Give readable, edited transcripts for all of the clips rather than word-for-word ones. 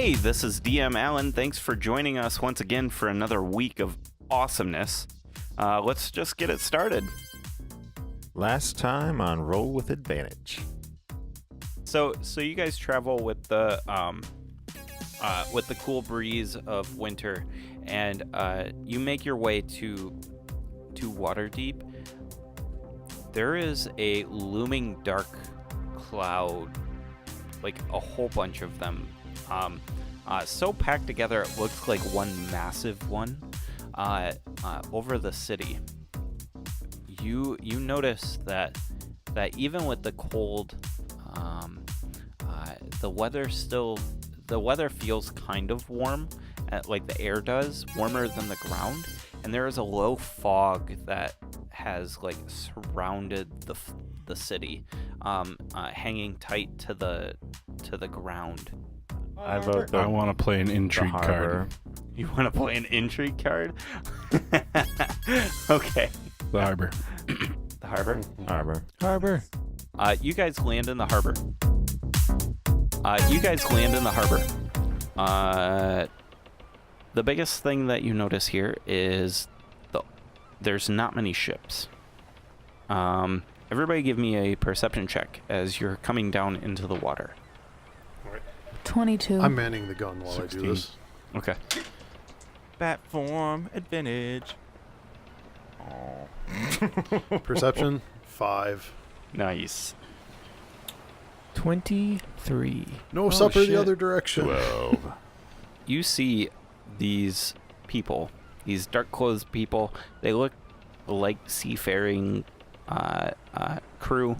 Hey, this is DM Allen. Thanks for joining us once again for another week of awesomeness. Let's just get it started. Last time on Roll with Advantage. So you guys travel with the cool breeze of winter, and you make your way to Waterdeep. There is a looming dark cloud, like a whole bunch of them, so packed together it looks like one massive one, over the city. You notice that even with the cold, the weather feels kind of warm, like the air does, warmer than the ground, and there is a low fog that has like surrounded the city, hanging tight to the ground. I vote I want to play an intrigue card. You want to play an intrigue card? Okay. The harbor. The harbor? Harbor. You guys land in the harbor. The biggest thing that you notice here is there's not many ships. Everybody give me a perception check as you're coming down into the water. 22. I'm manning the gun while 16. I do this. Okay. Bat form advantage. Perception, 5. Nice. 23. No supper shit. the other direction. 12. You see these people, these dark-clothed people. They look like seafaring crew.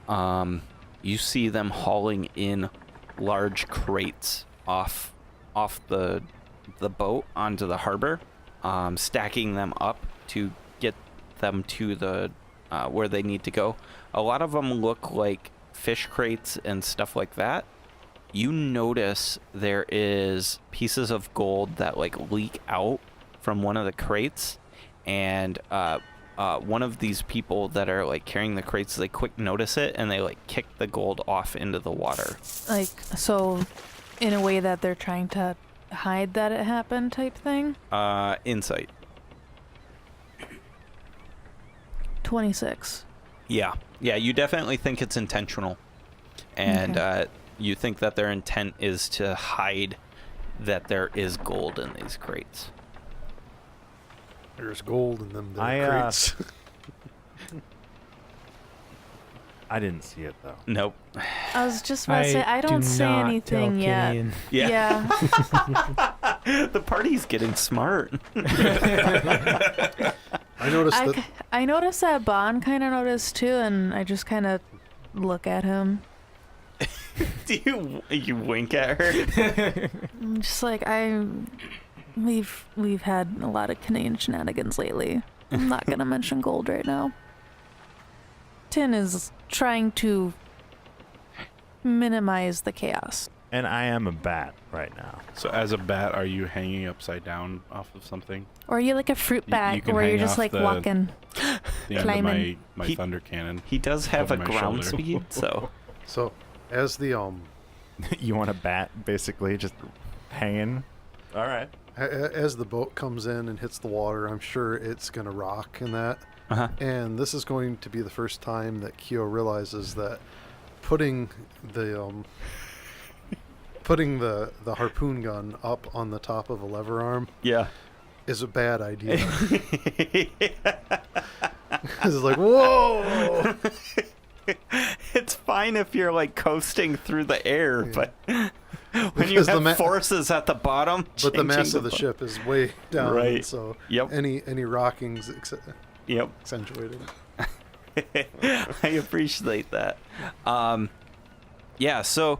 You see them hauling in large crates off the boat onto the harbor, stacking them up to get them to the where they need to go. A lot of them look like fish crates and stuff like that. You notice there is pieces of gold that like leak out from one of the crates, and one of these people that are like carrying the crates, they quick notice it and they like kick the gold off into the water. Like, so in a way that they're trying to hide that it happened type thing? Insight. 26. Yeah, you definitely think it's intentional, and Okay. You think that their intent is to hide that there is gold in these crates. There's gold in them crates. I didn't see it though. Nope. I was just about to say, I don't do say not anything tell yet. Killian. Yeah. Yeah. The party's getting smart. I noticed that. I noticed that Bon kind of noticed too, and I just kind of look at him. Do you wink at her? I'm just like, we've had a lot of Canadian shenanigans lately. I'm not gonna mention gold right now. Tin is trying to minimize the chaos. And I am a bat right now. So as a bat, are you hanging upside down off of something? Or are you like a fruit You bat can where you're hang just off like the- walking? The end Climbing. of my He- thunder cannon. He does have a Over my ground shoulder. speed, so So, as the You want a bat basically just hanging? All right. as the boat comes in and hits the water, I'm sure it's gonna rock in that. uh-huh. And this is going to be the first time that Kyo realizes that putting the harpoon gun up on the top of a lever arm Yeah. is a bad idea. It's like, whoa! It's fine if you're like coasting through the air, Yeah. but when you Because the have ma- forces at the bottom, But the mass changing of the ship is way down, Right. so Yep. any rockings Yep. accentuated. I appreciate that. Yeah. So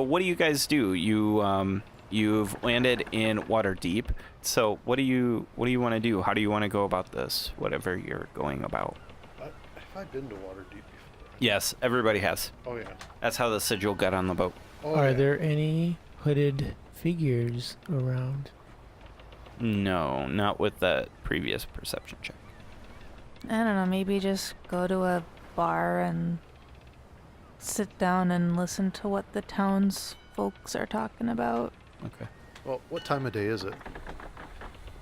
what do you guys do? You've landed in Waterdeep. So what do you want to do? How do you want to go about this? Whatever you're going about. Have I been to Waterdeep before? Yes, everybody has. Oh yeah. That's how the sigil got on the boat. Oh, Are yeah. there any hooded figures around? No, not with the previous perception check. I don't know, maybe just go to a bar and sit down and listen to what the folks are talking about. Okay. Well, what time of day is it?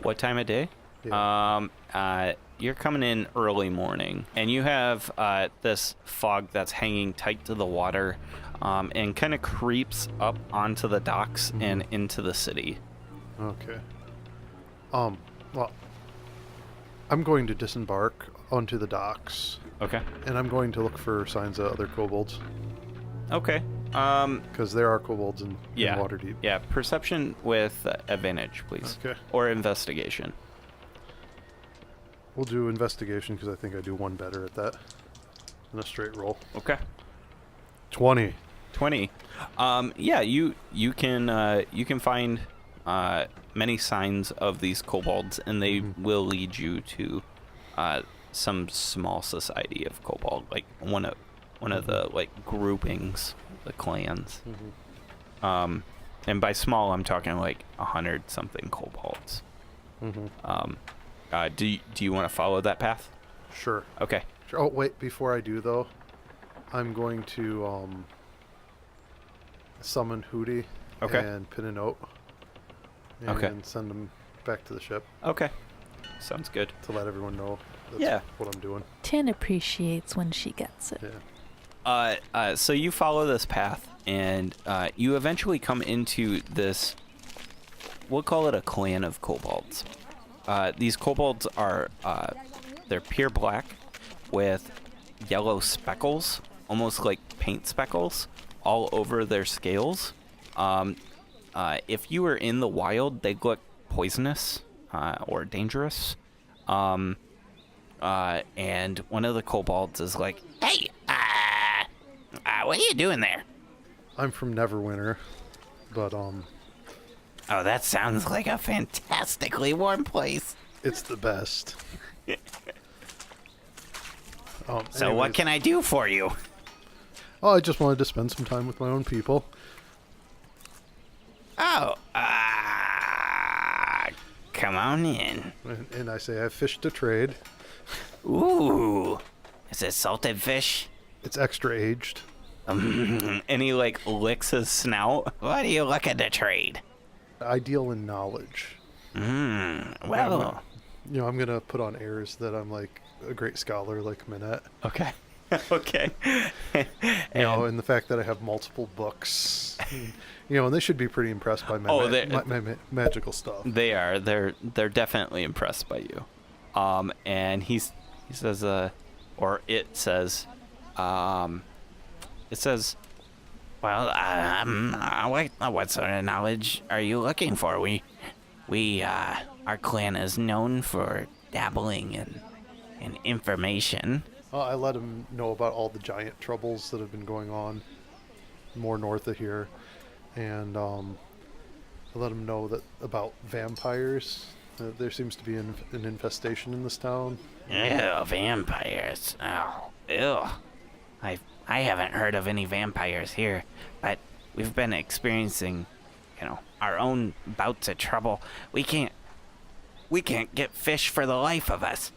What time of day? Yeah. You're coming in early morning, and you have this fog that's hanging tight to the water, and kind of creeps up onto the docks and into the city. Okay. Well, I'm going to disembark onto the docks, Okay. and I'm going to look for signs of other kobolds, Okay. because there are kobolds in Yeah. Waterdeep. Yeah. Perception with advantage, please. Okay. Or investigation. We'll do investigation because I think I do one better at that than a straight roll. Okay. 20. 20. Yeah, you can find many signs of these kobolds, and they will lead you to some small society of kobold, like one of the like groupings, the clans. And by small, I'm talking like 100 something kobolds. Do you want to follow that path? Sure. Okay. Sure. Oh, wait. Before I do, though, I'm going to summon Hootie Okay. and pin a note and Okay. send them back to the ship Okay. Sounds good. to let everyone know that's Yeah. what I'm doing. Tin appreciates when she gets it. Yeah. So you follow this path, and you eventually come into this. We'll call it a clan of kobolds. These kobolds are they're pure black with yellow speckles, almost like paint speckles, all over their scales. If you were in the wild, they look poisonous or dangerous. And one of the kobolds is like, "Hey, what are you doing there?" I'm from Neverwinter, but Oh, that sounds like a fantastically warm place. it's the best. So what can I do for you? Oh, I just wanted to spend some time with my own people. Oh, come on in. And I say I have fish to trade. Ooh, is it salted fish? It's extra aged. And he like licks his snout. What are you looking to trade? I deal in knowledge. Well, You know, I'm going to put on airs that I'm like a great scholar like Minette. okay. Okay. You know, and the fact that I have multiple books. You know, and they should be pretty impressed by my magical stuff. They are. They're definitely impressed by you. And he says, or it says, well, what sort of knowledge are you looking for? Our clan is known for dabbling in information. I let him know about all the giant troubles that have been going on more north of here. And I let him know that about vampires. There seems to be an infestation in this town. Ew, vampires. Oh, ew. I haven't heard of any vampires here, but we've been experiencing, our own bouts of trouble. We can't get fish for the life of us.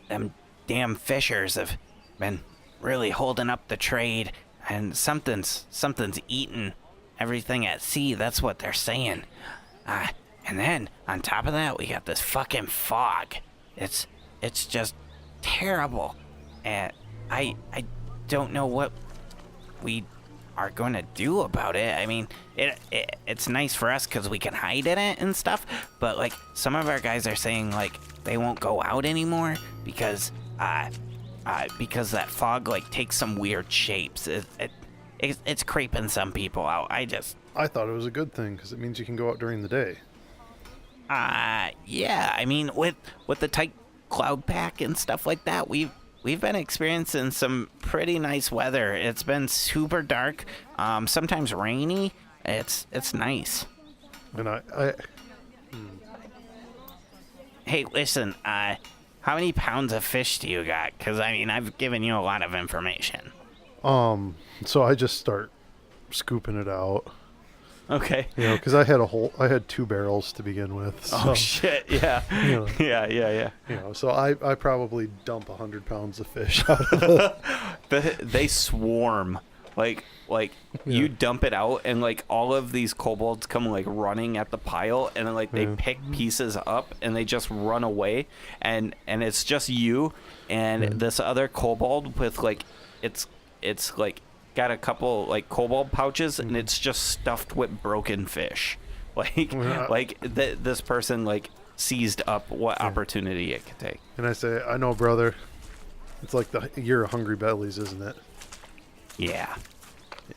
Them damn fishers have been really holding up the trade, and something's eating everything at sea. That's what they're saying. And then on top of that, we got this fucking fog. It's just terrible, and I don't know what we are going to do about it. I mean, it's nice for us because we can hide in it and stuff, but like some of our guys are saying like they won't go out anymore because that fog like takes some weird shapes. It's creeping some people out. I thought it was a good thing because it means you can go out during the day. Yeah, I mean with the tight cloud pack and stuff like that, we've been experiencing some pretty nice weather. It's been super dark, sometimes rainy. It's nice. And Hey, listen, how many pounds of fish do you got? Because, I mean, I've given you a lot of information. So I just start scooping it out. Okay. You know, because I had 2 barrels to begin with. So, Oh, shit, yeah. You know, Yeah. You know, so I probably dump 100 pounds of fish out of it. They swarm like you dump it out, and like all of these kobolds come like running at the pile, and then like they pick pieces up and they just run away, and it's just you and this other kobold with like it's like got a couple like kobold pouches, and it's just stuffed with broken fish. Like this person like seized up what opportunity it could take. And I say, I know, brother. It's like the year of hungry bellies, isn't it? Yeah.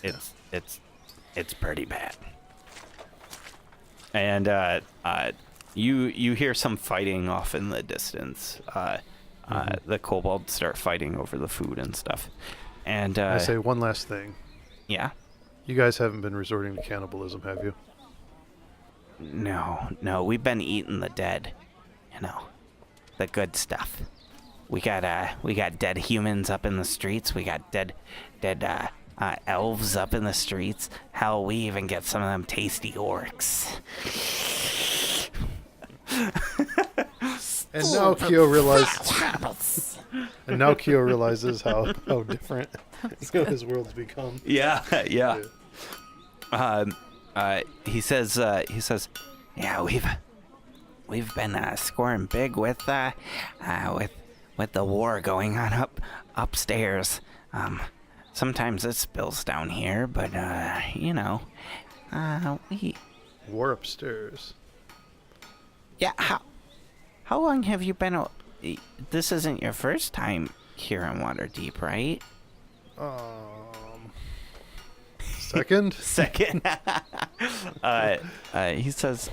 It's pretty bad. And you hear some fighting off in the distance. The kobolds start fighting over the food and stuff. And I say one last thing. Yeah. You guys haven't been resorting to cannibalism, have you? No, we've been eating the dead. You know, the good stuff. We got dead humans up in the streets. We got dead elves up in the streets. Hell, we even get some of them tasty orcs. And now Kyo realizes how different his world's become. Yeah. He says, yeah, we've been scoring big with the war going on upstairs. Sometimes it spills down here, but we War upstairs. Yeah. How long have you been? This isn't your first time here in Waterdeep, right? Second. He says,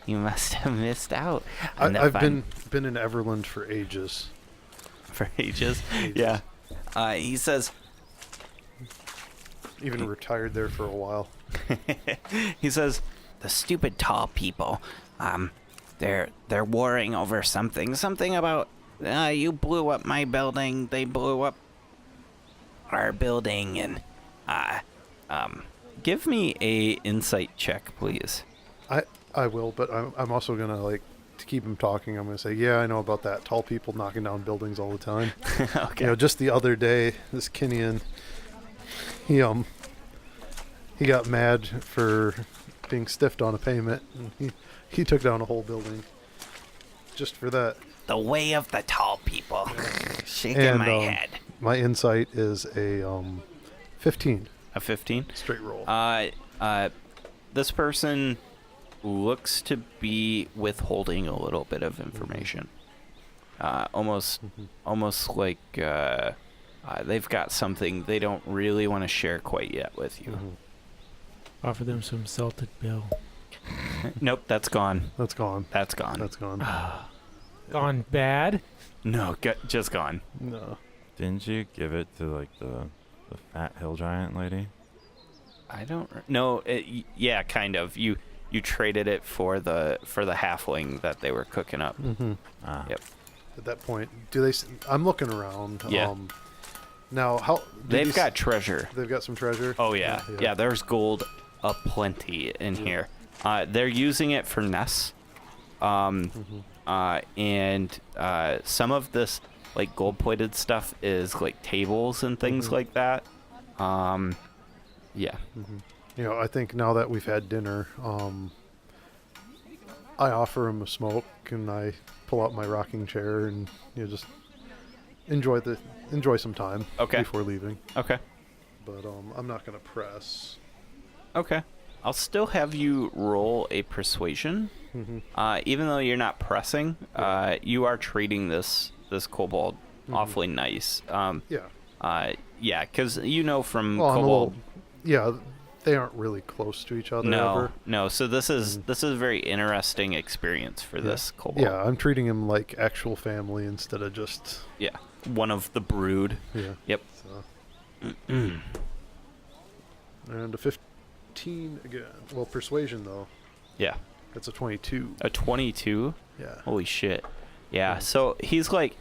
you must have missed out. I've been in Everland for ages. For ages. Yeah. He says, even retired there for a while. he says, the stupid tall people, they're warring over something about, you blew up my building, they blew up our building, and, give me a insight check, please. I will, but I'm also gonna to keep him talking. I'm gonna say, yeah, I know about that. Tall people knocking down buildings all the time. Okay. Just the other day, this Kinian, he got mad for being stiffed on a payment, and he took down a whole building just for that. The way of the tall people. Shaking my head. My insight is a 15. A 15? Straight roll. This person looks to be withholding a little bit of information. Almost like they've got something they don't really want to share quite yet with you. Offer them some salted bill. Nope, that's gone. That's gone. That's gone. That's gone. Gone bad? No, just gone. No. Didn't you give it to the fat hill giant lady? I don't know. Yeah, kind of. You traded it for the halfling that they were cooking up. Yep. At that point, I'm looking around. Yeah. Now, how they've got treasure. They've got some treasure. Oh yeah. There's gold aplenty in here. They're using it for nests. And some of this gold-plated stuff is tables and things like that. Yeah. I think now that we've had dinner, I offer him a smoke and I pull out my rocking chair and just enjoy some time before leaving. Okay. But I'm not gonna press. Okay. I'll still have you roll a persuasion. Even though you're not pressing, you are treating this kobold awfully nice. Yeah, because from kobold. They aren't really close to each other ever. No. So this is a very interesting experience for this kobold. Yeah, I'm treating him like actual family instead of just one of the brood. Yeah. Yep. So. And a 15 again. Well, persuasion though. Yeah. That's a 22. A 22? Yeah. Holy shit. Yeah. So he's like,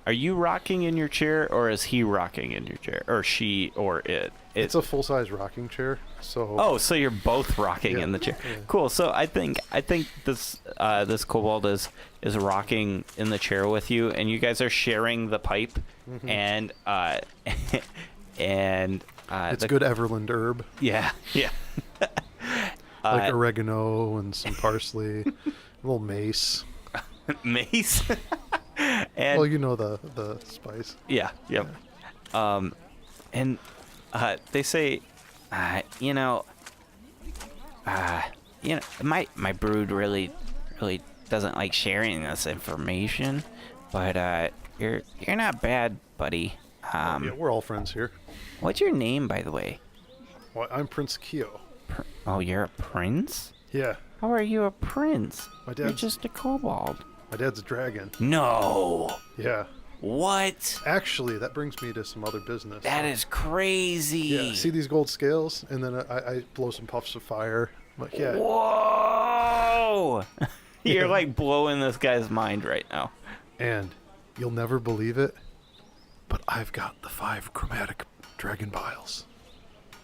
are you rocking in your chair, or is he rocking in your chair, or she, or it? It's a full-size rocking chair. So. Oh, so you're both rocking in the chair. Yeah. Cool. So I think this kobold is rocking in the chair with you, and you guys are sharing the pipe, and and It's good Everland herb, Yeah, yeah. like oregano and some parsley, a little mace. Mace. And Well, you know the spice. yeah, yep. And they say, my brood really doesn't like sharing this information, but you're not bad, buddy. Yeah, we're all friends here. What's your name, by the way? Well, I'm Prince Keo. Oh, you're a prince? Yeah, How are you a prince? My You're dad's- just a kobold. my dad's a dragon. No. Yeah. What? Actually, that brings me to some other business. That is crazy. Yeah, see these gold scales? And then I blow some puffs of fire. I'm like, yeah. Whoa! You're Yeah. like blowing this guy's mind right now. And you'll never believe it, but I've got the 5 chromatic dragon vials.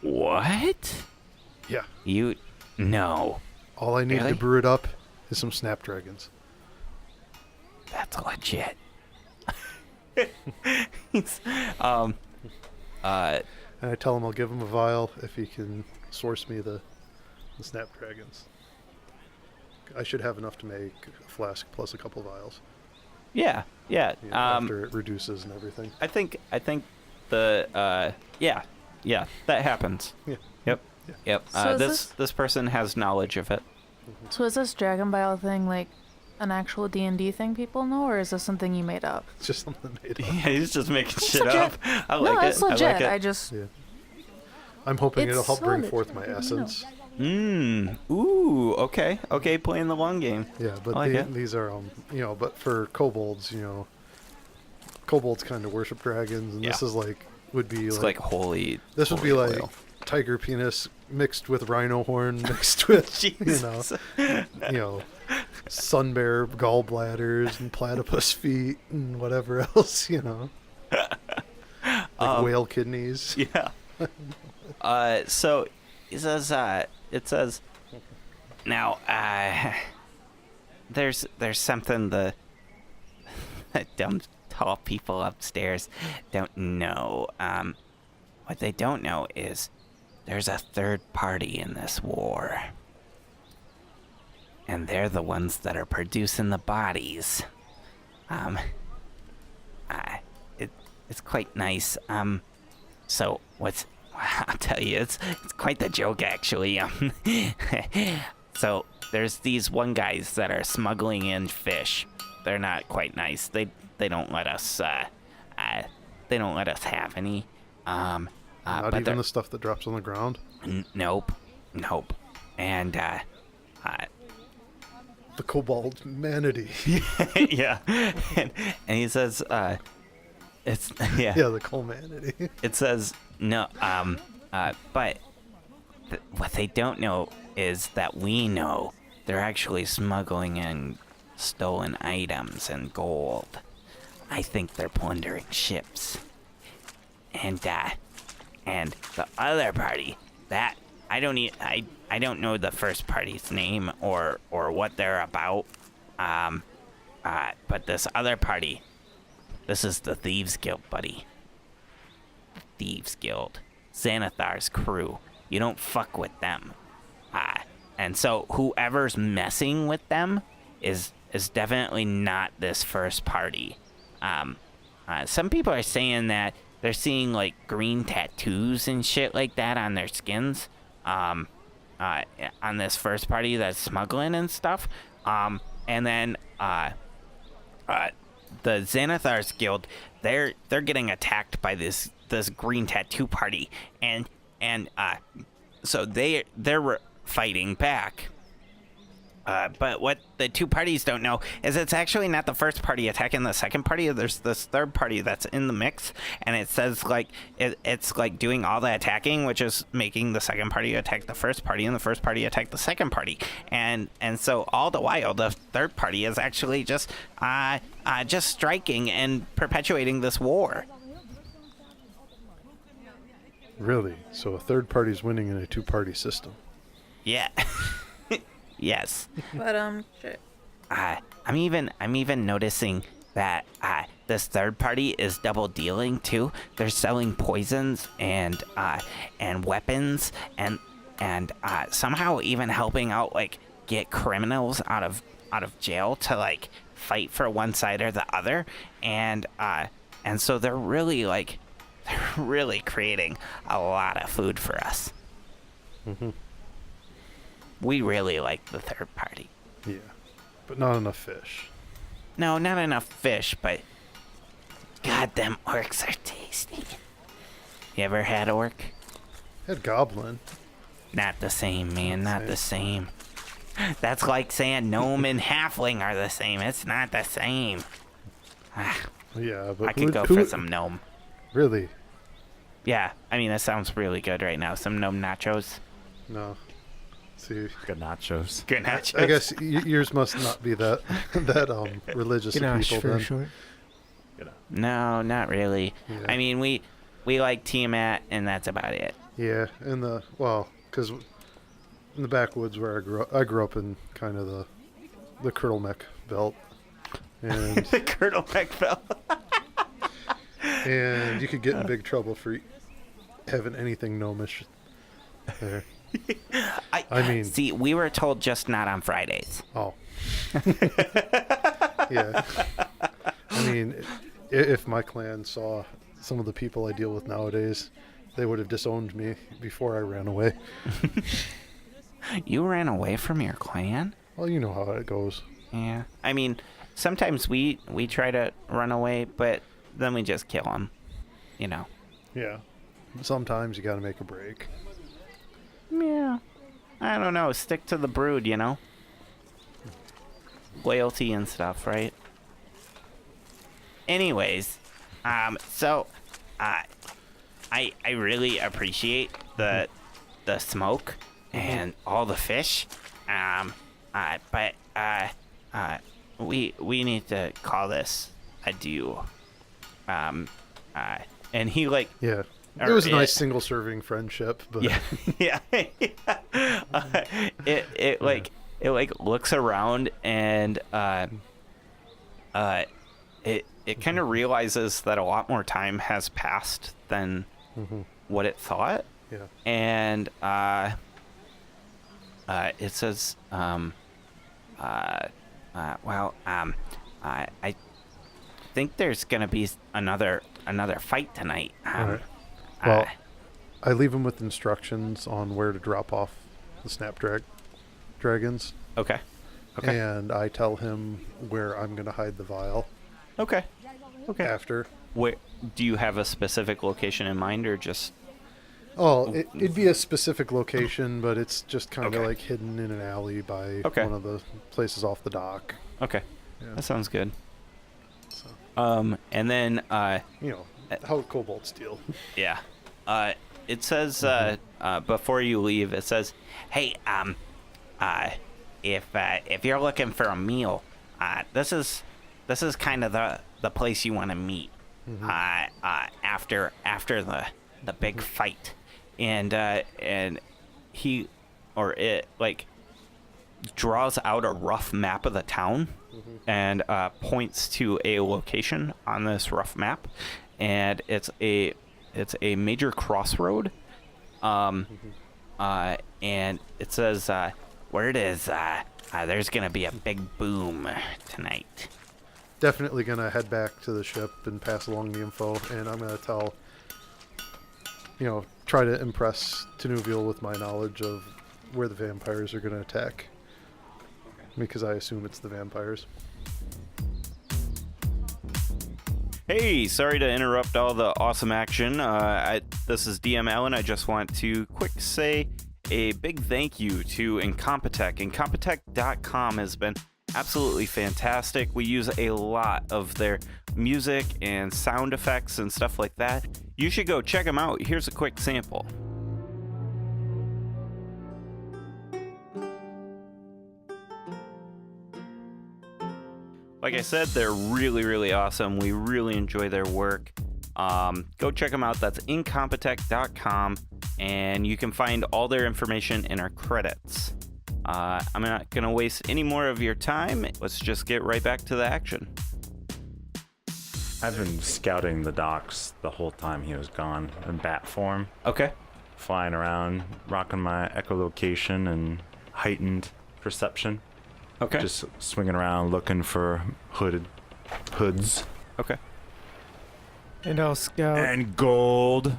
What? Yeah. No. All I need Really? to brew it up is some snapdragons. That's legit. He's, uh, And I tell him I'll give him a vial if he can source me the snapdragons. I should have enough to make a flask plus a couple vials. yeah. You know, after it reduces and everything. I think the yeah, that happens. Yeah. Yep. Yeah. Yep. So is This person has knowledge of it. So is this dragon bile thing like an actual D&D thing people know, or is this something you made up? It's just something made up. Yeah, he's just making shit legit. up. I like No, it. it's legit. I like it. just Yeah. I'm hoping It's it'll help so bring legit. forth my essence. Ooh. Okay. Okay. Playing the long game. Yeah, but I like it. these are, but for kobolds, kobolds kind of worship dragons, and this Yeah. is would be It's like holy. this would be holy like oil. tiger penis mixed with rhino horn mixed with, Jesus. sun bear gallbladders and platypus feet and whatever else, like whale kidneys. Yeah. So it says now there's something the dumb tall people upstairs don't know. What they don't know is there's a third party in this war. And they're the ones that are producing the bodies. It's quite nice. So I'll tell you, it's quite the joke actually. So there's these one guys that are smuggling in fish. They're not quite nice. They don't let us have any. Not but even they're- the stuff that drops on the ground. Nope. And The kobold manatee. yeah. And he says it's yeah. Yeah, the coal manatee. It says no. But what they don't know is that we know they're actually smuggling in stolen items and gold. I think they're plundering ships. And the other party, that I don't know the first party's name or what they're about. But this other party, this is the Thieves Guild, buddy. Thieves Guild. Xanathar's crew. You don't fuck with them. And so whoever's messing with them is definitely not this first party. Some people are saying that they're seeing like green tattoos and shit like that on their skins. On this first party that's smuggling and stuff. And then the Xanathar's Guild, they're getting attacked by this green tattoo party, and so they're fighting back. But what the two parties don't know is it's actually not the first party attacking the second party. There's this third party that's in the mix, and it says like it's like doing all the attacking, which is making the second party attack the first party, and the first party attack the second party, and so all the while the third party is actually just striking and perpetuating this war. Really? So a third party's winning in a two-party system. Yeah. Yes. But shit. I'm even noticing that this third party is double dealing too. They're selling poisons and weapons and somehow even helping out like get criminals out of jail to like fight for one side or the other, and so they're really creating a lot of food for us. Mm-hmm. We really like the third party. Yeah, but not enough fish. No, not enough fish, but God, them orcs are tasty. You ever had orc? Had goblin. Not the same, man. Not the same. That's like saying gnome and halfling are the same. It's not the same. Yeah, but I could go for some gnome. Really? Yeah, I mean, that sounds really good right now. Some gnome nachos. No. See, Good nachos. Good nachos. I guess yours must not be that religious of Ganache people for then. short. No, not really. Yeah. I mean, we like Tiamat, and that's about it. Yeah, because in the backwoods where I grew up in kind of the Turtleneck belt, and The Turtleneck belt. and you could get in big trouble for having anything gnomish there. I mean- see, we were told just not on Fridays. Oh. Yeah. I mean, if my clan saw some of the people I deal with nowadays, they would have disowned me before I ran away. You ran away from your clan? Well, you know how it goes. Yeah. I mean, sometimes we try to run away, but then we just kill them. You know. Yeah. Sometimes you got to make a break. Yeah. I don't know. Stick to the brood, you know? Loyalty and stuff, right? Anyways, so I really appreciate the smoke and all the fish. But we need to call this a duo. And he like Yeah. It Or was a nice it- single serving friendship, but yeah. It looks around and it kind of realizes that a lot more time has passed than what it thought, yeah. and it says I think there's gonna be another fight tonight. All right. Well, I leave him with instructions on where to drop off the snapdragons, Okay. Okay. and I tell him where I'm going to hide the vial Okay. after. Where do you have a specific location in mind, or just? Oh, it'd be a specific location, but it's just kind of Okay. like hidden in an alley by Okay. one of the places off the dock. Okay. Yeah. That sounds good. So, And then you know, how kobolds deal. yeah, it says before you leave, it says, "Hey, if you're looking for a meal, this is kind of the place you want to meet. After the big fight," and he or it like draws out a rough map of the town and points to a location on this rough map, and it's a major crossroad, and it says where it is, there's gonna be a big boom tonight. Definitely going to head back to the ship and pass along the info, and I'm going to try to impress Tenuvial with my knowledge of where the vampires are going to attack. Because I assume it's the vampires. Hey, sorry to interrupt all the awesome action. This is DM Allen. I just want to quick say a big thank you to Incompetech. Incompetech.com has been absolutely fantastic. We use a lot of their music and sound effects and stuff like that. You should go check them out. Here's a quick sample. Like I said, they're really, really awesome. We really enjoy their work. Go check them out. That's Incompetech.com, and you can find all their information in our credits. I'm not going to waste any more of your time. Let's just get right back to the action. I've been scouting the docks the whole time he was gone in bat form, Okay. flying around, rocking my echolocation and heightened perception. Okay. Just swinging around looking for hoods. Okay. And I'll scout. And gold.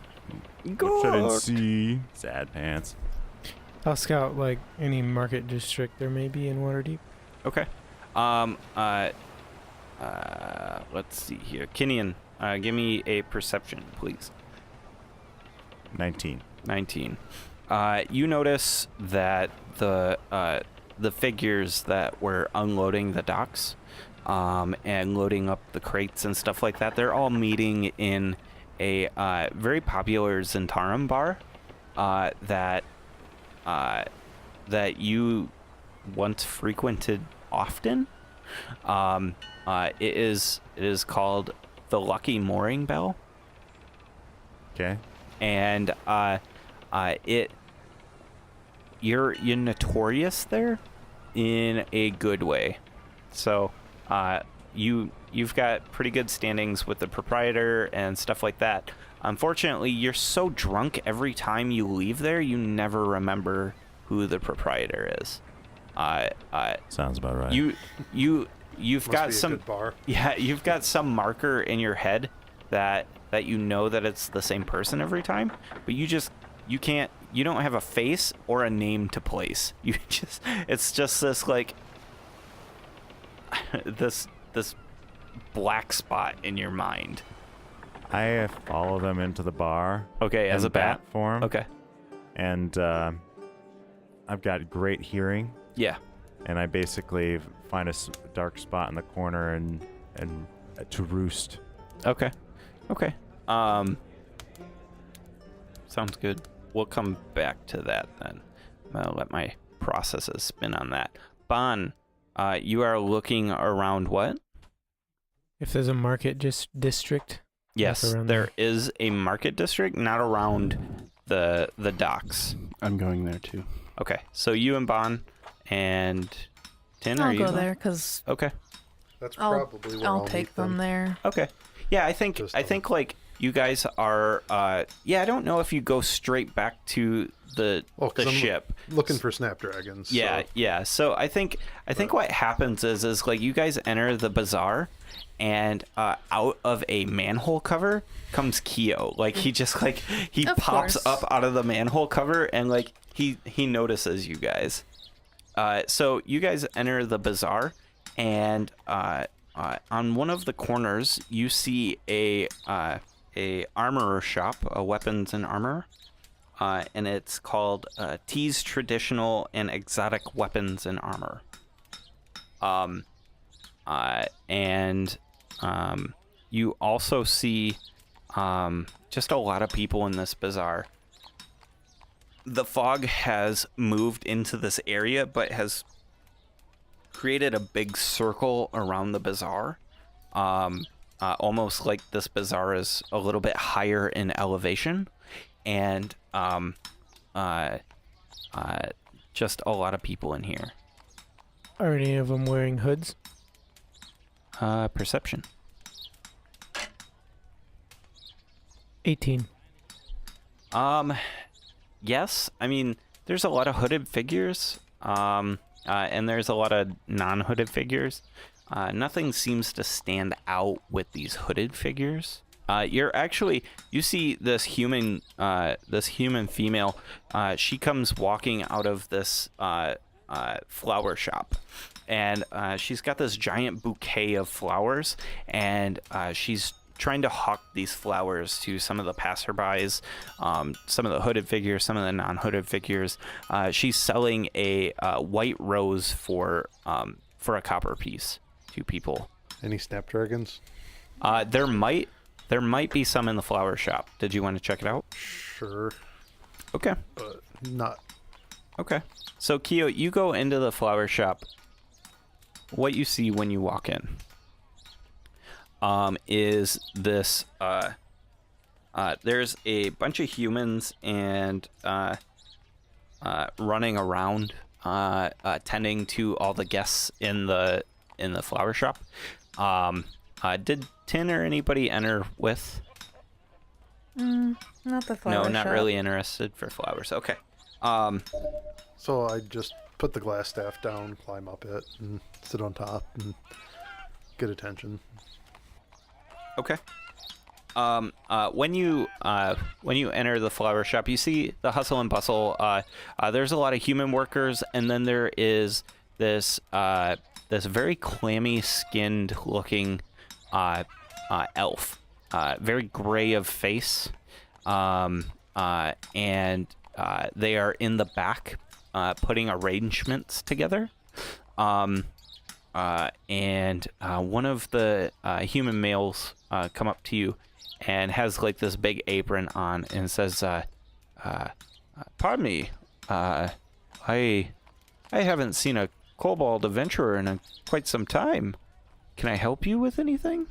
Which I didn't Good. see. Sad pants. I'll scout like any market district there may be in Waterdeep. Okay. Let's see here. Kinian, give me a perception, please. 19. 19. You notice that the figures that were unloading the docks, and loading up the crates and stuff like that, they're all meeting in a very popular Zentarum bar that you once frequented often. It is called the Lucky Mooring Bell, Okay. and you're notorious there in a good way. So you've got pretty good standings with the proprietor and stuff like that. Unfortunately, you're so drunk every time you leave there, you never remember who the proprietor is. Sounds about right. You've Must got be a some good bar. yeah, you've got some marker in your head that you know that it's the same person every time, but you don't have a face or a name to place. It's just this like this black spot in your mind. I follow them into the bar. Okay, as in a bat form. Okay. And I've got great hearing. Yeah. And I basically find a dark spot in the corner and to roost. Okay. Sounds good. We'll come back to that then. I'll let my processes spin on that. Bon, you are looking around what? If there's a market district. Yes, around there is a market district, not around the docks. I'm going there too. Okay, so you and Bon and Tin, are I'll you go going? there because Okay. That's I'll probably where I'll I'll take meet them there. Okay. Yeah, I think Just, like you guys are I don't know if you go straight back to the 'cause I'm ship. looking for snapdragons. Yeah, so yeah. So I think what happens is like you guys enter the bazaar, and out of a manhole cover comes Keo. Like he just like he Of pops course. up out of the manhole cover, and like he notices you guys. So you guys enter the bazaar, and on one of the corners you see a armorer shop, a weapons and armor. And it's called T's Traditional and Exotic Weapons and Armor. You also see just a lot of people in this bazaar. The fog has moved into this area, but has created a big circle around the bazaar. Almost like this bazaar is a little bit higher in elevation. And just a lot of people in here. Are any of them wearing hoods? Perception. 18. Yes. I mean, there's a lot of hooded figures. And there's a lot of non-hooded figures. Nothing seems to stand out with these hooded figures. You see this human female. She comes walking out of this flower shop, and she's got this giant bouquet of flowers, and she's trying to hawk these flowers to some of the passerbys, some of the hooded figures, some of the non-hooded figures. She's selling a white rose for a copper piece to people. any snapdragons? There might be some in the flower shop. Did you want to check it out? Sure, Okay. but not. Okay. So, Keo, you go into the flower shop. What you see when you walk in is this. There's a bunch of humans and running around, tending to all the guests in the flower shop. Did Tin or anybody enter with? Not the flower No, not shop. really interested for flowers. Okay. So I just put the glass staff down, climb up it, and sit on top and get attention. Okay. When you enter the flower shop, you see the hustle and bustle. There's a lot of human workers, and then there is this very clammy skinned looking elf, very gray of face, and they are in the back putting arrangements together. And one of the human males come up to you and has like this big apron on and says, pardon me, I haven't seen a kobold adventurer in quite some time. Can I help you with anything?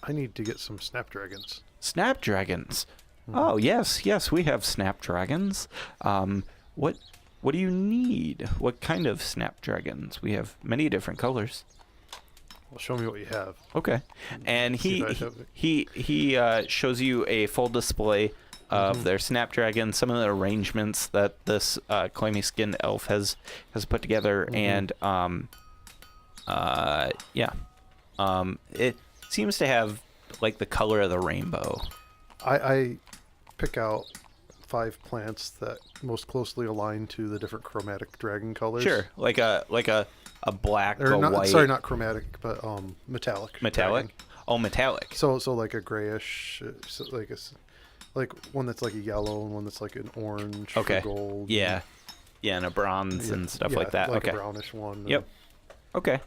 I need to get some snapdragons. Snapdragons. Oh, yes, we have snapdragons. What do you need? What kind of snapdragons? We have many different colors. Well, show me what you have. Okay. And See if I have it. he shows you a full display of their snapdragon, some of the arrangements that this clammy skinned elf has put together, and it seems to have like the color of the rainbow. I pick out 5 plants that most closely align to the different chromatic dragon colors. Sure, like a black, Or a not, white, sorry, not chromatic, but metallic. metallic. dragon. Oh, metallic. So like a grayish, like one that's like a yellow and one that's like an orange Okay. or gold. Yeah, and a bronze Yeah, and stuff yeah, like that. Like Okay. a brownish one. Yep. Okay.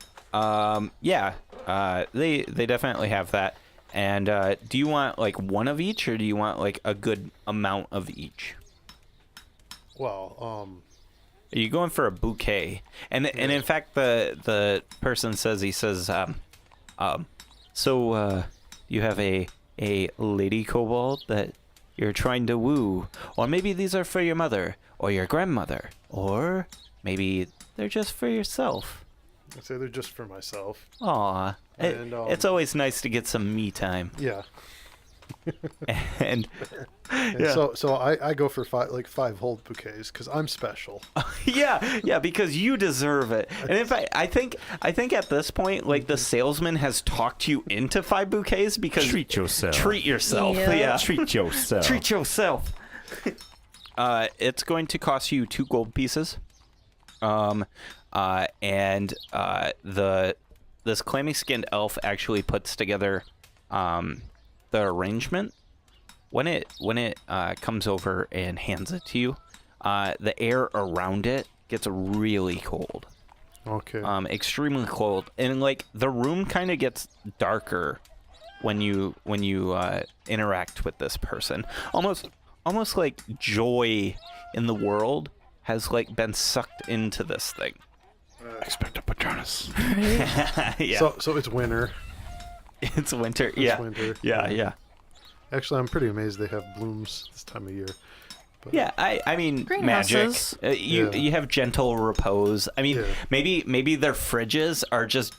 They definitely have that. And do you want like one of each, or do you want like a good amount of each? Well, Are you going for a bouquet? And in fact, the person says, so you have a lady kobold that you're trying to woo, or maybe these are for your mother or your grandmother, or maybe they're just for yourself. I'd say they're just for myself. Aw, And, it's always nice to get some me time. Yeah. And And Yeah. so I go for 5 whole bouquets because I'm special. yeah, because you deserve it. And in fact, I think at this point, like the salesman has talked you into 5 bouquets because Treat yourself. Treat yourself. Yeah. Yeah. Treat yourself. Treat yourself. It's going to cost you 2 gold pieces. This clammy skinned elf actually puts together the arrangement. When it comes over and hands it to you, the air around it gets really cold. Okay. Extremely cold, and like the room kind of gets darker when you interact with this person. Almost like joy in the world has like been sucked into this thing. Expect a Patronus. Yeah. So it's winter. It's winter. It's Yeah. winter. Yeah. Actually, I'm pretty amazed they have blooms this time of year. But Yeah, I mean, magic. Greenhouses. You Yeah. you have gentle repose. I mean, Yeah. maybe their fridges are just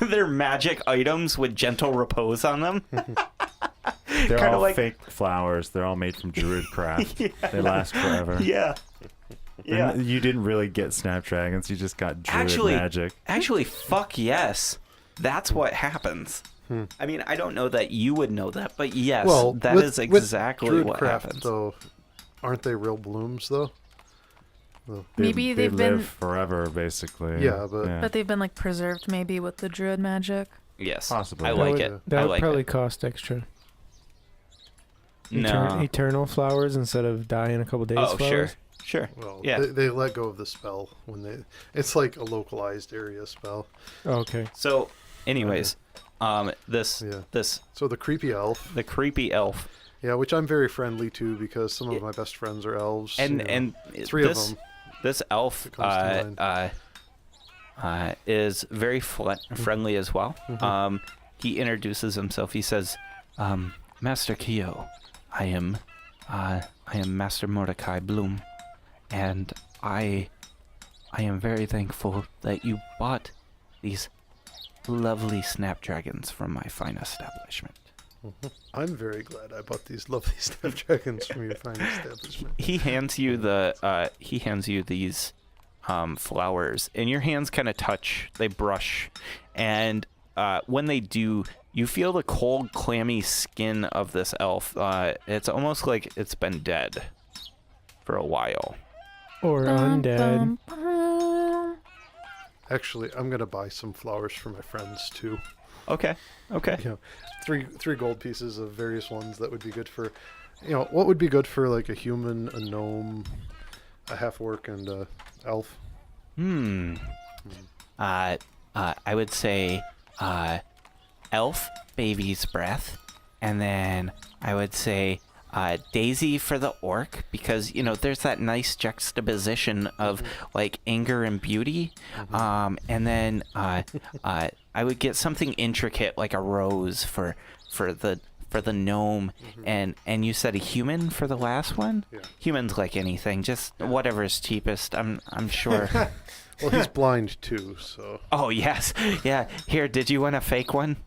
they're magic items with gentle repose on them. They're Kinda all like- fake flowers. They're all made from druid craft. They last forever. Yeah. Yeah. And you didn't really get snapdragons. You just got druid magic. Actually, fuck yes. That's what happens. I mean, I don't know that you would know that, but yes, well, that with- is with exactly druid what craft, happens. though, aren't they real blooms though? Maybe they they've live been- forever, basically. Yeah, but- But they've been like preserved maybe with the druid magic. Yes, Possibly. I That like would- it. That I would like probably it. cost extra. No. Eternal flowers instead of die in a couple days. Oh, flowers. sure. Well, Yeah. they let go of the spell when they. It's like a localized area spell. Oh, okay. So, anyways, Yeah. this So the creepy elf. the creepy elf, Yeah, which I'm very friendly to because some of my best friends are elves. and you know. and 3 this, of them. This elf It comes to is very friendly as well. He introduces himself. He says, "Master Kyo, I am Master Mordecai Bloom, and I am very thankful that you bought these lovely snapdragons from my fine establishment. I'm very glad I bought these lovely snapdragons from your fine establishment. He hands you these flowers, and your hands kind of touch. They brush, and when they do, you feel the cold, clammy skin of this elf. It's almost like it's been dead for a while. Or undead. Actually, I'm gonna buy some flowers for my friends too. Okay. You know, three gold pieces of various ones that would be good for, what would be good for like a human, a gnome, a half-orc, and a elf. I would say elf, baby's breath, and then I would say Daisy for the orc, because there's that nice juxtaposition of like anger and beauty. And then I would get something intricate like a rose for the gnome. And you said a human for the last one? Yeah. Humans like anything, just whatever's cheapest. I'm sure. Well, he's blind too, so. Oh yes, yeah. Here, did you want a fake one?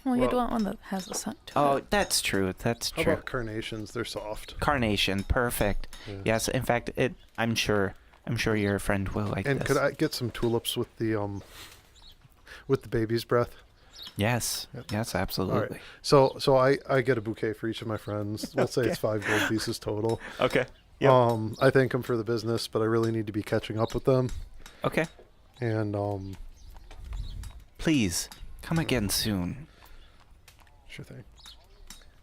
Well, you'd Well- want one that has a scent to Oh, it. that's true. That's How true. about carnations? They're soft. Carnation, perfect. Yeah. Yes, in fact, I'm sure your friend will like And this. could I get some tulips with the baby's breath? Yes, Yep. yes, absolutely. So I get a bouquet for each of my friends. Let's say it's 5 gold pieces total. Okay. Yep. I thank them for the business, but I really need to be catching up with them. Okay. And Please come again soon. sure thing.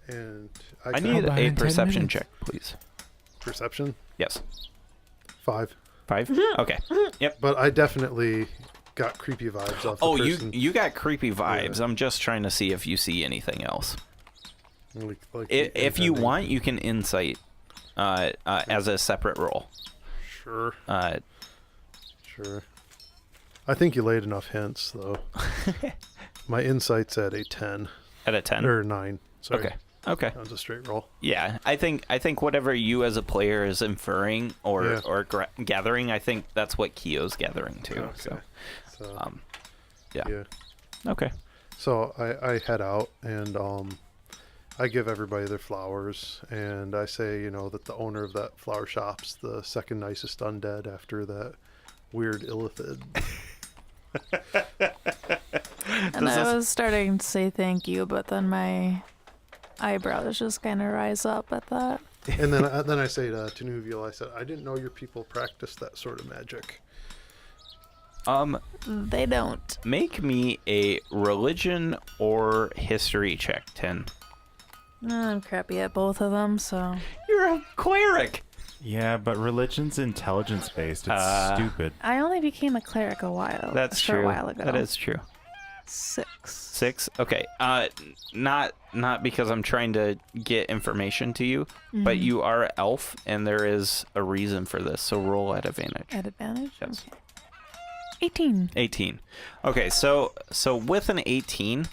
And I could- need I'll buy a in 10 perception minutes. check, please. perception Yes. 5. 5. Okay. But I definitely got creepy vibes off the Oh, person. you got creepy vibes. Yeah. I'm just trying to see if you see anything else. Like If you intending. want, you can insight as a separate roll. Sure. Uh, Sure. I think you laid enough hints, though. My insight's at a 10. at a 10. Or 9. Sorry. Okay. That was a straight roll. Yeah, I think whatever you as a player is inferring Yeah. or gathering, I think that's what Kyo's gathering too. Okay. So, So, yeah. Okay. So I head out and I give everybody their flowers, and I say, that the owner of that flower shop's the second nicest undead after that weird illithid. And I was starting to say thank you, but then my eyebrows just kind of rise up at that. And then I say to Tanuvial, I said, I didn't know your people practiced that sort of magic. They don't. Make me a religion or history check, 10. I'm crappy at both of them, so. You're a cleric. Yeah, but religion's intelligence based. It's stupid. I only became a cleric a while. That's a short true. while ago. That is true. 6. 6. Okay. Not because I'm trying to get information to you, but you are elf, and there is a reason for this. So roll at advantage. At advantage? Yes. Okay. 18. 18. Okay, so with an 18,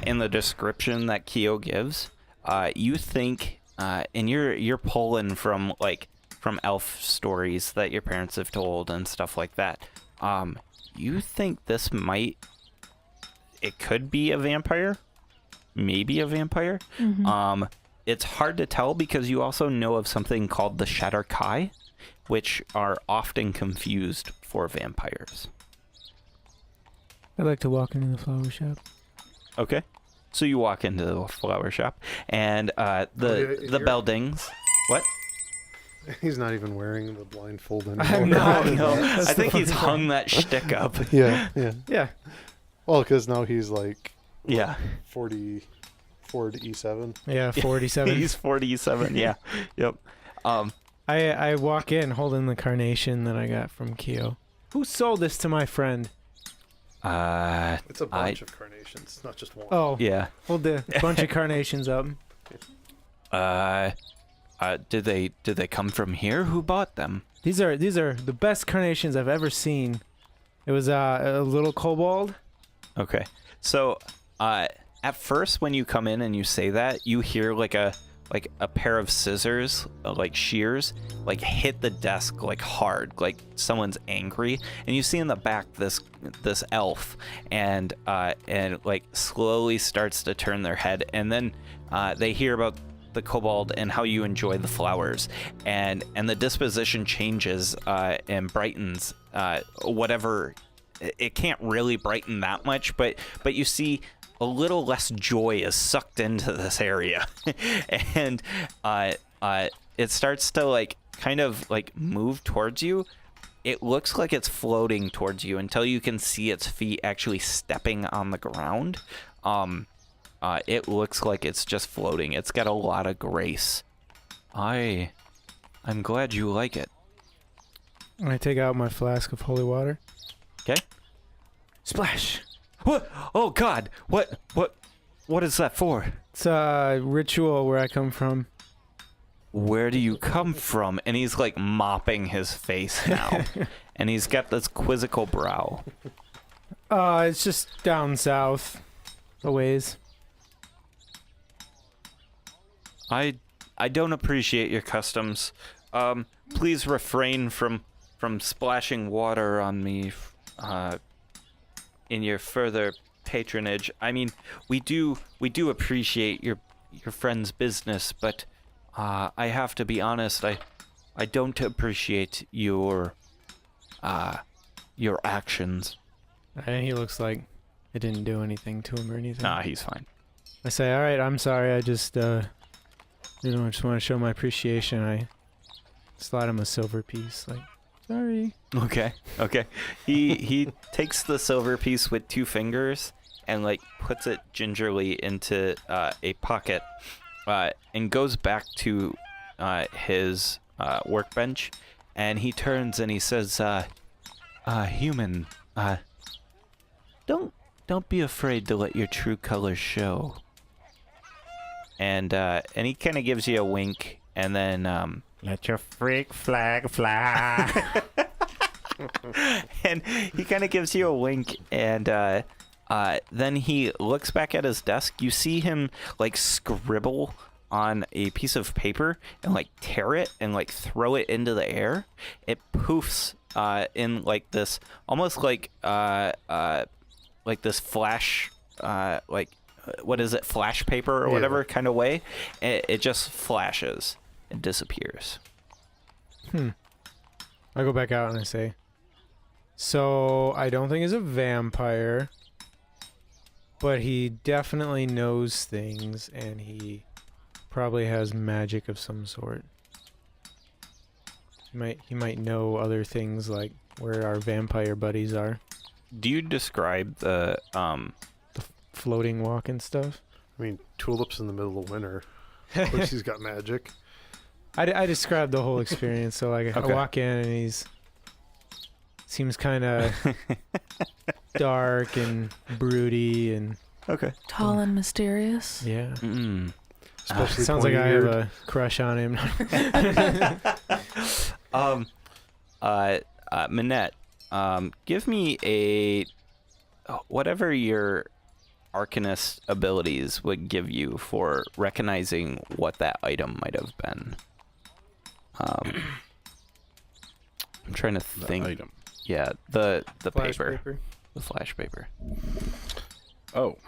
in the description that Kyo gives, you think, and you're pulling from elf stories that your parents have told and stuff like that. You think it could be a vampire, maybe a vampire. It's hard to tell because you also know of something called the Shatterkai, which are often confused for vampires. I'd like to walk into the flower shop. Okay. So you walk into the flower shop, and the you're- bell dings. What? He's not even wearing the blindfold anymore. I'm not. No, That's I the think he's funny hung that shtick up. Yeah. Yeah. Well, because now he's like Yeah. 44 to E7. Yeah, 47. He's 47. Yeah. Yep. I walk in holding the carnation that I got from Kyo. Who sold this to my friend? It's a bunch of carnations, not just one. Oh, Yeah. hold the bunch of carnations up. Did they come from here? Who bought them? These are the best carnations I've ever seen. It was a little kobold. Okay. So, at first when you come in and you say that, you hear like a like a pair of scissors, like shears, like hit the desk like hard, like someone's angry. And you see in the back this elf, and like slowly starts to turn their head, and then they hear about the kobold and how you enjoy the flowers, and the disposition changes and brightens. Whatever, it can't really brighten that much, but you see a little less joy is sucked into this area. And it starts to like kind of like move towards you. It looks like it's floating towards you until you can see its feet actually stepping on the ground. It looks like it's just floating. It's got a lot of grace. I'm glad you like it. I take out my flask of holy water. Okay. Splash. What? Oh God! What is that for? It's a ritual where I come from. Where do you come from? And he's like mopping his face now, and he's got this quizzical brow. It's just down south, a ways. I don't appreciate your customs. Please refrain from splashing water on me in your further patronage. I mean, we do appreciate your friend's business, but I have to be honest, I don't appreciate your actions. And he looks like it didn't do anything to him or anything. Nah, he's fine. I say, all right, I'm sorry. I just, I just want to show my appreciation. I slide him a silver piece. Like, sorry. Okay. He takes the silver piece with 2 fingers and like puts it gingerly into a pocket, and goes back to his workbench, and he turns and he says, "Human, don't be afraid to let your true colors show." And he kind of gives you a wink, and then Let your freak flag fly. and he kind of gives you a wink, and then he looks back at his desk. You see him like scribble on a piece of paper and like tear it and like throw it into the air. It poofs in like this, almost like this flash, like what is it, flash paper or whatever kind of way. It just flashes and disappears. I go back out and I say, so I don't think he's a vampire, but he definitely knows things, and he probably has magic of some sort. He might know other things, like where our vampire buddies are. Do you describe the Floating walk and stuff. I mean, tulips in the middle of winter. Of course he's got magic. I described the whole experience. So like, Okay. I walk in and seems kind of dark and broody and okay? Tall and mysterious. yeah. Especially Sounds like I have pointy-eared. a crush on him. Minette, give me a whatever your Arcanist abilities would give you for recognizing what that item might have been. I'm trying to The think. item. Yeah, the Flash paper, the flash paper. Oh.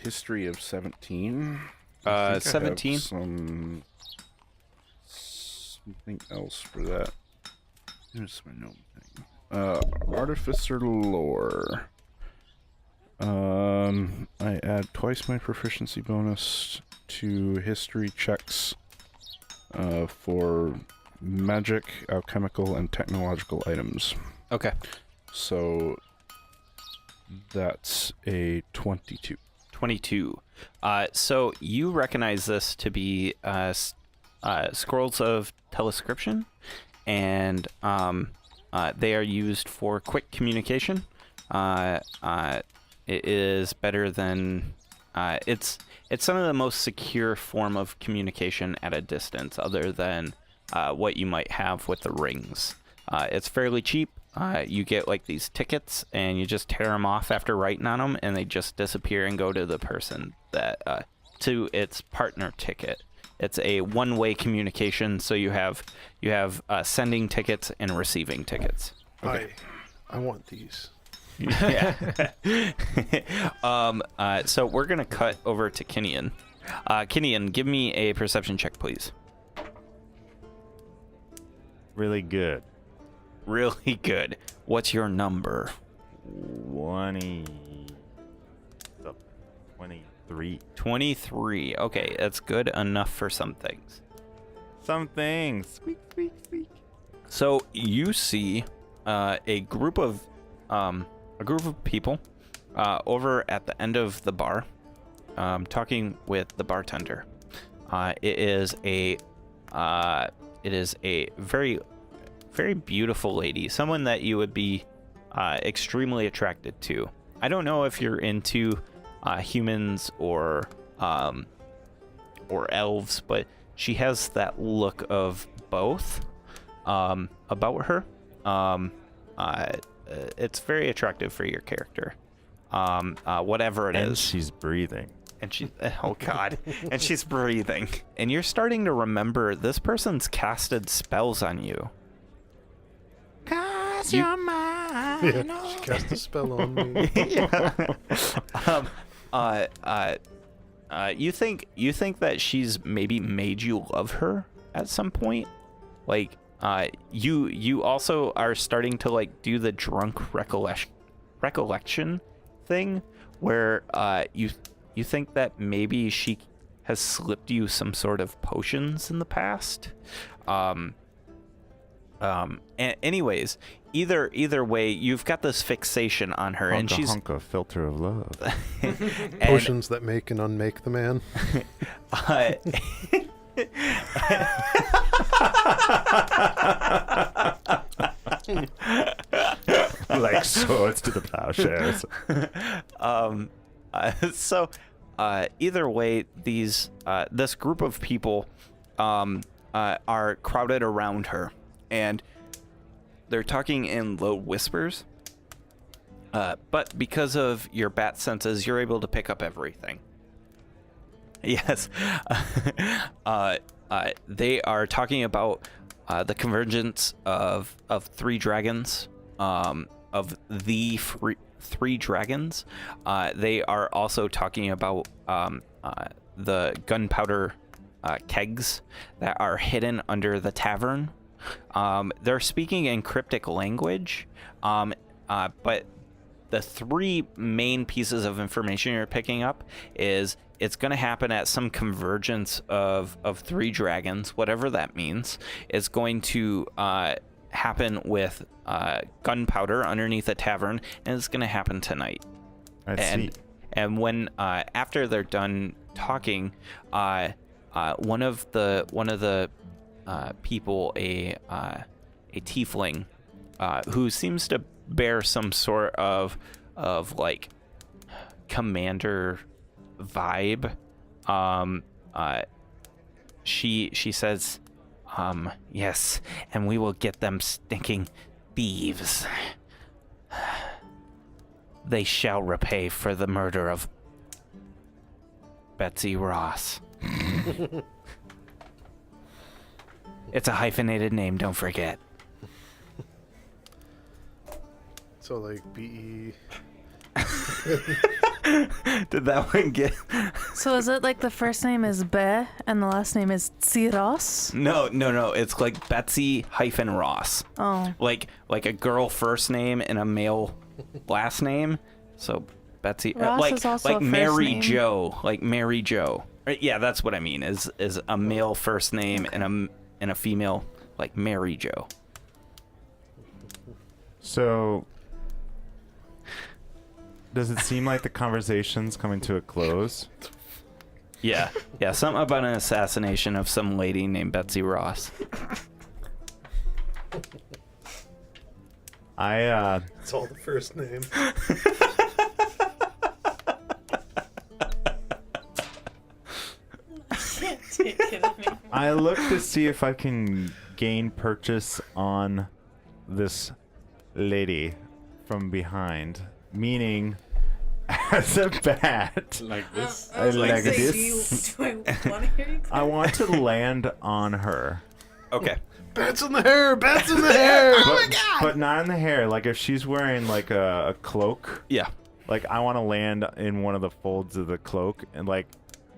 History of 17. I think I have 17. Something else for that. Here's my note thing. Artificer lore. I add twice my proficiency bonus to history checks for magic, alchemical, and technological items. Okay. So that's a 22. 22. So you recognize this to be scrolls of telescription, and they are used for quick communication. It is better than it's some of the most secure form of communication at a distance, other than what you might have with the rings. It's fairly cheap. you get like these tickets, and you just tear them off after writing on them, and they just disappear and go to the person that to its partner ticket. It's a one-way communication, so you have sending tickets and receiving tickets. I want these. Yeah. So we're gonna cut over to Kinian. Kinian, give me a perception check, please. Really good. Really good. What's your number? 23. 23. Okay, that's good enough for some things. Some things. Squeak, squeak, squeak. So you see a group of people over at the end of the bar, talking with the bartender. It is a very, very beautiful lady, someone that you would be extremely attracted to. I don't know if you're into humans or elves, but she has that look of both about her. It's very attractive for your character. Whatever it is. And she's breathing. And she, oh god, and she's breathing. And you're starting to remember this person's casted spells on you. Cause you're mine. Yeah, she cast a spell on me. You think that she's maybe made you love her at some point? Like, you also are starting to like do the drunk recollection thing, where you think that maybe she has slipped you some sort of potions in the past. Anyways, either way, you've got this fixation on her, and she's a filter of love. Potions that make and unmake the man. Like swords to the plowshares. So either way, this group of people are crowded around her, and they're talking in low whispers. But because of your bat senses, you're able to pick up everything. Yes. They are talking about the convergence of three dragons, of the three dragons. They are also talking about the gunpowder kegs that are hidden under the tavern. They're speaking in cryptic language, but the three main pieces of information you're picking up is it's going to happen at some convergence of three dragons, whatever that means. It's going to happen with gunpowder underneath a tavern, and it's going to happen tonight. I see. And when after they're done talking, one of the people, a tiefling, who seems to bear some sort of like commander vibe, she says, yes, and we will get them stinking thieves. They shall repay for the murder of Betsy Ross. It's a hyphenated name, don't forget. So like BE. Did that one get... So is it like the first name is Be and the last name is Tsiros? No. It's like Betsy hyphen Ross. Oh. Like a girl first name and a male last name. So Betsy, Ross is also like a first Mary name. Jo, like Mary Jo. Yeah, that's what I mean. Is a male first name and a female, like Mary Jo. So, does it seem like the conversation's coming to a close? Yeah, something about an assassination of some lady named Betsy Ross. It's all the first name. I look to see if I can gain purchase on this lady from behind, meaning as a bat. Like this. I like this. Do I want to hear you? I want to land on her. Okay. Bats in the hair! Bats in the hair! But not in the hair. Like if she's wearing like a cloak, Yeah. like I want to land in one of the folds of the cloak and like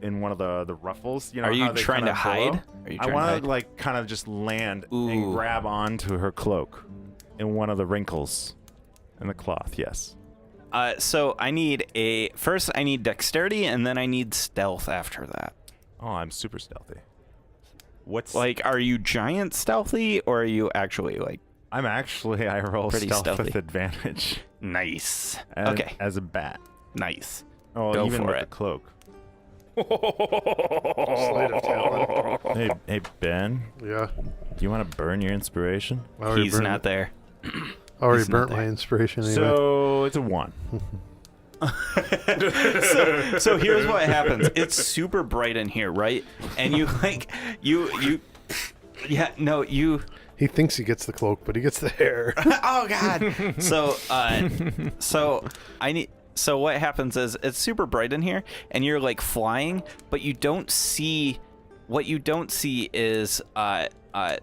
in one of the ruffles. You know, Are you how they trying to kinda billow? hide? Are you I trying to want hide? to like kind of just land Ooh. and grab onto her cloak in one of the wrinkles in the cloth. Yes. So I need first I need dexterity and then I need stealth after that. Oh, I'm super stealthy. What's Like, are you giant stealthy or are you actually like I roll Pretty stealth stealthy. with advantage. nice? And Okay, As a bat. nice. Oh, Go even for with it. the cloak. Slate of talent. Hey Ben, Yeah. do you want to burn your inspiration? I already He's burnt- not there. Already he's not burnt my there. inspiration anyway. So it's a 1. So here's what happens. It's super bright in here, right? And you like you yeah, no, you He thinks he gets the cloak, but he gets the hair. oh god. So what happens is it's super bright in here and you're like flying, but you don't see what you don't see is the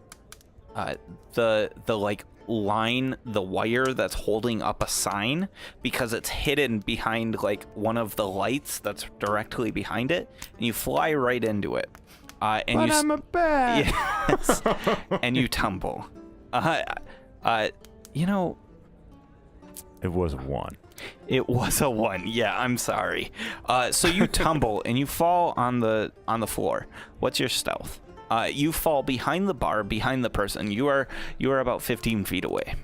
like line, the wire that's holding up a sign, because it's hidden behind like one of the lights that's directly behind it, and you fly right into it. And But you I'm a bat. yes, and you tumble. You know, It was a 1. it was a 1. Yeah, I'm sorry. So you tumble and you fall on the floor. What's your stealth? You fall behind the bar, behind the person. You are about 15 feet away.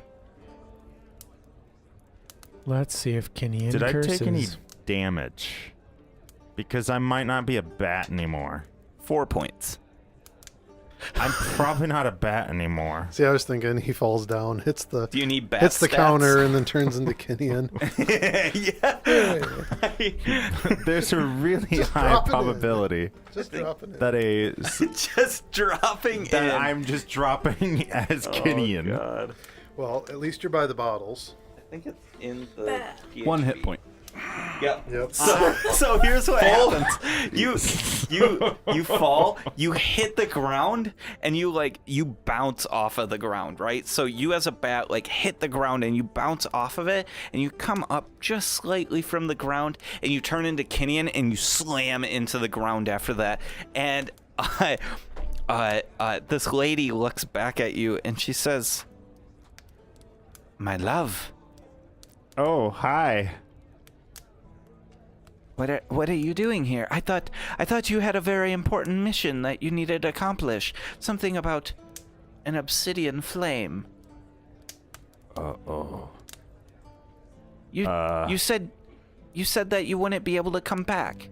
Let's see if Kenyan Did I curses. take any damage? Because I might not be a bat anymore. 4 points. I'm probably not a bat anymore. See, I was thinking he falls down, hits the Do you need bat hits the stats? counter, and then turns into Kenyan. Yeah. There's a really high drop it in. probability Just dropping it. that Just dropping in. I'm just dropping as Kinian. God. Well, at least you're by the bottles. I think it's in the Bat. 1 hit point. Yep. Yep. So here's what happens. You fall, you hit the ground, and you bounce off of the ground, right? So you as a bat like hit the ground and you bounce off of it, and you come up just slightly from the ground, and you turn into Kinian and you slam into the ground after that. And this lady looks back at you and she says, "My love, Oh, hi. What are you doing here? I thought you had a very important mission that you needed to accomplish. Something about an obsidian flame. Uh-oh. You said that you wouldn't be able to come back.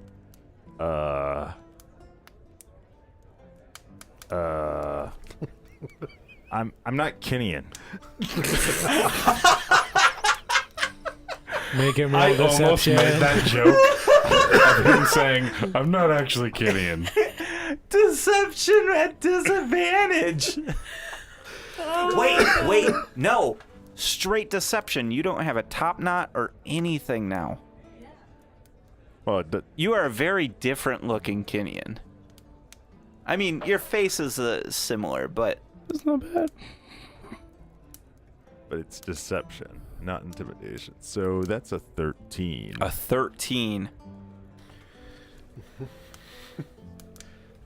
I'm not Kinian. Make him roll I almost deception. made that joke of him saying, I'm not actually Kinian. Deception at disadvantage. Wait, no. Straight deception. You don't have a top knot or anything now. Well, You are a very different looking Kinian. I mean, your face is similar, but That's not bad. but it's deception, not intimidation. So that's a 13. a 13.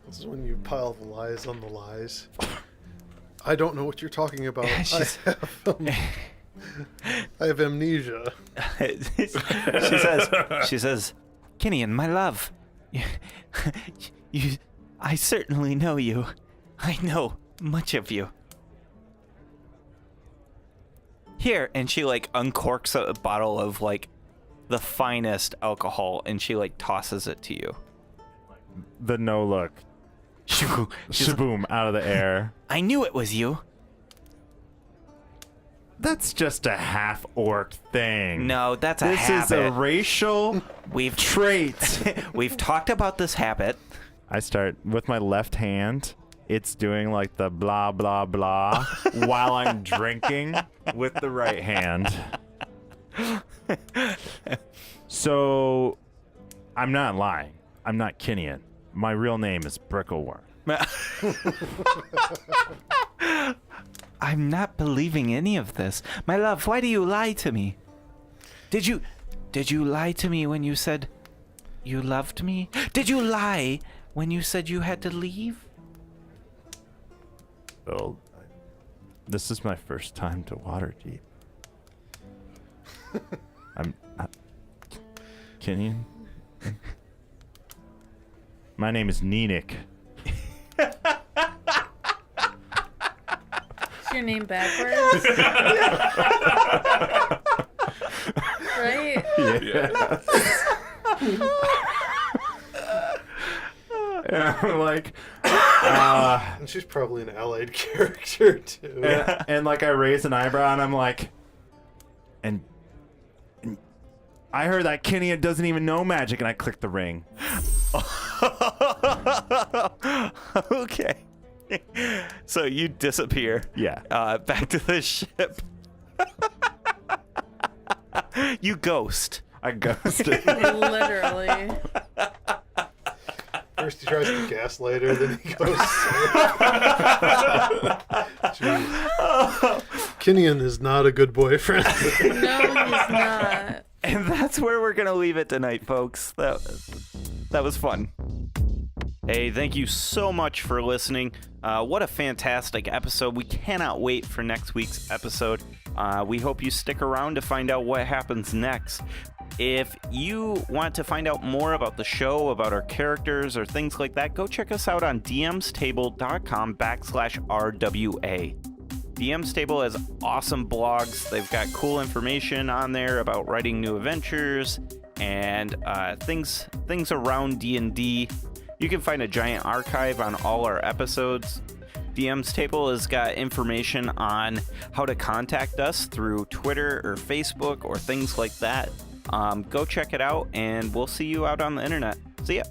This is when you pile the lies on the lies. I don't know what you're talking about. She's- I have amnesia. she says, Kinian, my love, I certainly know you. I know much of you. Here, and she like uncorks a bottle of like the finest alcohol, and she like tosses it to you. The no look. She's like, Shaboom, out of the air. I knew it was you. That's just a half orc thing. No, that's a This habit. is a racial We've trait. we've talked about this habit. I start with my left hand. it's doing like the blah blah blah while I'm drinking with the right hand. So I'm not lying. I'm not Kinian. My real name is Brickleworm. I'm not believing any of this. My love, why do you lie to me? Did you lie to me when you said you loved me? Did you lie when you said you had to leave? Well, this is my first time to Waterdeep. I'm Kinian. My name is Ninik. Is your name backwards? Right? Yeah. And I'm like, And she's probably an allied character too. and like I raise an eyebrow and I'm like, and I heard that Kinian doesn't even know magic, and I click the ring. Okay. So you disappear. Yeah. Back to the ship. You ghost. I ghosted. Literally. First he tries to gaslight her, then he goes. Jeez. Kinian is not a good boyfriend. No, he's not. And that's where we're going to leave it tonight, folks. That was fun. Hey, thank you so much for listening. What a fantastic episode. We cannot wait for next week's episode. We hope you stick around to find out what happens next. If you want to find out more about the show, about our characters, or things like that, go check us out on dmstable.com/RWA. DM's Table has awesome blogs. They've got cool information on there about writing new adventures and things around D&D. You can find a giant archive on all our episodes. DM's Table has got information on how to contact us through Twitter or Facebook or things like that. Go check it out, and we'll see you out on the internet. See ya.